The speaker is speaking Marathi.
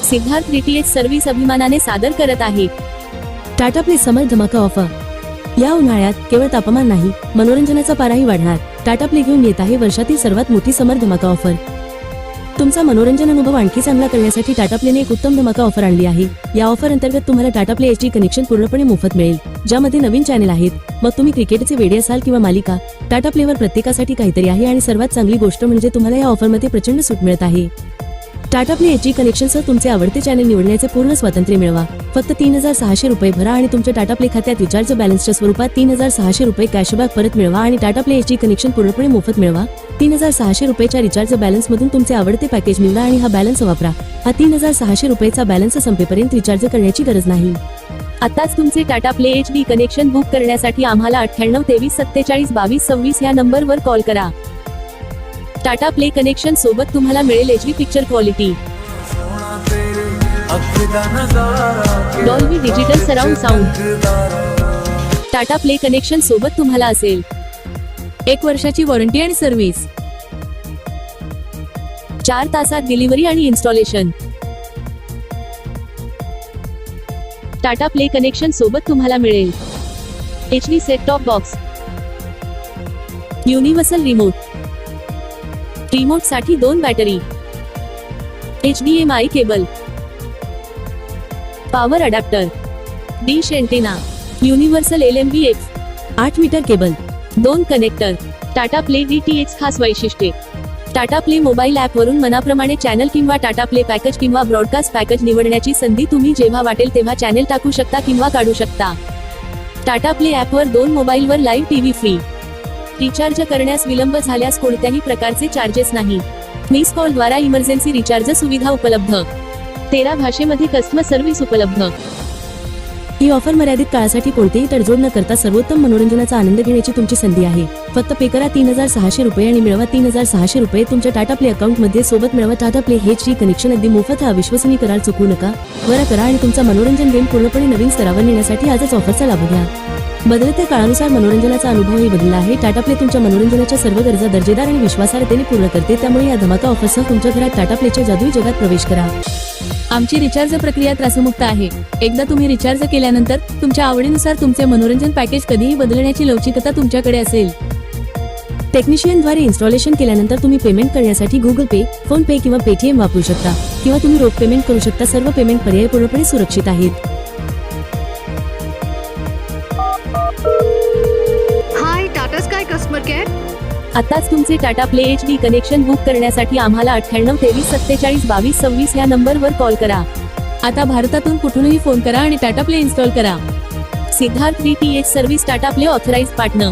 सिद्धार्थ डीटीएच सर्व्हिस अभिमानाने सादर करत आहे टाटा प्ले समर धमाका ऑफर। या उन्हाळ्यात केवळ तापमान नाही, मनोरंजनाचा पाराही वाढणार। टाटा प्ले घेऊन येत आहे वर्षातील सर्वात मोठी समर धमाका ऑफर। तुमचा मनोरंजन अनुभव आणखी चांगला करण्यासाठी टाटा प्लेने एक उत्तम धमाका ऑफर आणली आहे। या ऑफर अंतर्गत तुम्हाला टाटा प्ले एचडी कनेक्शन पूर्णपणे मोफत मिळेल, ज्यामध्ये नवीन चॅनल आहेत। मग तुम्ही क्रिकेटचे वेडे असाल किंवा मालिका, टाटा प्लेवर प्रत्येकासाठी काहीतरी आहे। आणि सर्वात चांगली गोष्ट म्हणजे तुम्हाला या ऑफरमध्ये प्रचंड सूट मिळत आहे। टाटा प्ले एचडी कनेक्शनसह तुमचे आवडते चॅनल निवडण्याचे पूर्ण स्वातंत्र्य मिळवा। फक्त 3600 रुपये भरा आणि तुमच्या टाटा प्ले खात्यात रिचार्ज बॅलन्सच्या स्वरूपात 3600 रुपये कॅशबॅक परत मिळवा आणि टाटा प्ले एचडी कनेक्शन पूर्णपणे मोफत मिळवा। 3600 रुपयाच्या रिचार्ज बॅलन्स मधून तुमचे आवडते पॅकेज निवडा आणि हा बॅलन्स वापरा। हा 3600 रुपयाचा बॅलन्स संपेपर्यंत रिचार्ज करण्याची गरज नाही। आताच तुमचे Tata play HD connection book करण्यासाठी आम्हाला 98 23 47 22 26 या नंबरवर कॉल करा। टाटा प्ले कनेक्शन सोबत तुम्हाला मिळेल HD picture quality, Dolby digital surround sound. Tata play connection सोबत तुम्हाला असेल 1 वर्षाची वॉरंटी आणि सर्व्हिस, 4 तासात डिलिव्हरी आणि इन्स्टॉलेशन। टाटा प्ले कनेक्शन सोबत तुम्हाला मिळेल HD set top box, universal remote साठी 2 battery, HDMI cable, power adapter, dish antenna, universal LMVX, 8 meter cable, 2 connector. Tata Play DTH खास वैशिष्ट्ये। टाटा प्ले मोबाईल ऍप वरून मनाप्रमाणे चॅनल किंवा टाटा प्ले पॅकेज किंवा ब्रॉडकास्ट पॅकेज निवडण्याची संधी। तुम्ही जेव्हा वाटेल तेव्हा चॅनल टाकू शकता किंवा काढू शकता। टाटा प्ले ऍप वर 2 मोबाईलवर लाईव्ह टीव्ही फ्री। रिचार्ज करण्यास विलंब झाल्यास कोणत्याही प्रकारचे चार्जेस नाही। मिस कॉल द्वारा इमर्जन्सी रिचार्ज सुविधा उपलब्ध, 13 भाषेमध्ये कस्टमर सर्व्हिस उपलब्ध। ही ऑफर मर्यादित काळासाठी कोणतेही तडजोड न करता सर्वोत्तम मनोरंजनाचा आनंद घेण्याची तुमची संधी आहे। फक्त पे करा 3600 रुपये आणि मिळवा 3600 रुपये तुमच्या टाटा प्ले अकाउंट मध्ये। सोबत मिळवा टाटा प्ले एचडी कनेक्शन अगदी मोफत। हा विश्वसनीय करार चुकवू नका। त्वरा करा आणि तुमचा मनोरंजन गेम पूर्णपणे नवीन स्तरावर नेण्यासाठी आजच ऑफरचा लाभ घ्या। बदलत्या काळानुसार मनोरंजनाचा अनुभवही बदलला आहे। टाटा प्ले तुमच्या मनोरंजनाच्या सर्व गरजा दर्जेदार आणि विश्वासार्हतेने पूर्ण करते। त्यामुळे या धमाका ऑफरसह तुमच्या घरात टाटा प्लेच्या जादुई जगात प्रवेश करा। आमची रिचार्ज प्रक्रिया त्रासमुक्त आहे। एकदा तुम्ही रिचार्ज केल्यानंतर तुमच्या आवडीनुसार तुमचे मनोरंजन पॅकेज कधीही बदलण्याची लवचिकता तुमच्याकडे असेल। टेक्निशियनद्वारे इन्स्टॉलेशन केल्यानंतर तुम्ही पेमेंट करण्यासाठी गुगल पे, फोन पे किंवा पेटीएम वापरू शकता किंवा तुम्ही रोख पेमेंट करू शकता। सर्व पेमेंट पर्याय पूर्णपणे सुरक्षित आहेत। हाय टाटा स्काय कस्टमर केअर। आताच तुमचे Tata play HD connection book करण्यासाठी आम्हाला 98 23 47 22 26 या नंबरवर कॉल करा। आता भारतातून कुठूनही फोन करा आणि टाटा प्ले इन्स्टॉल करा। Siddharth DTH service Tata play authorised partner.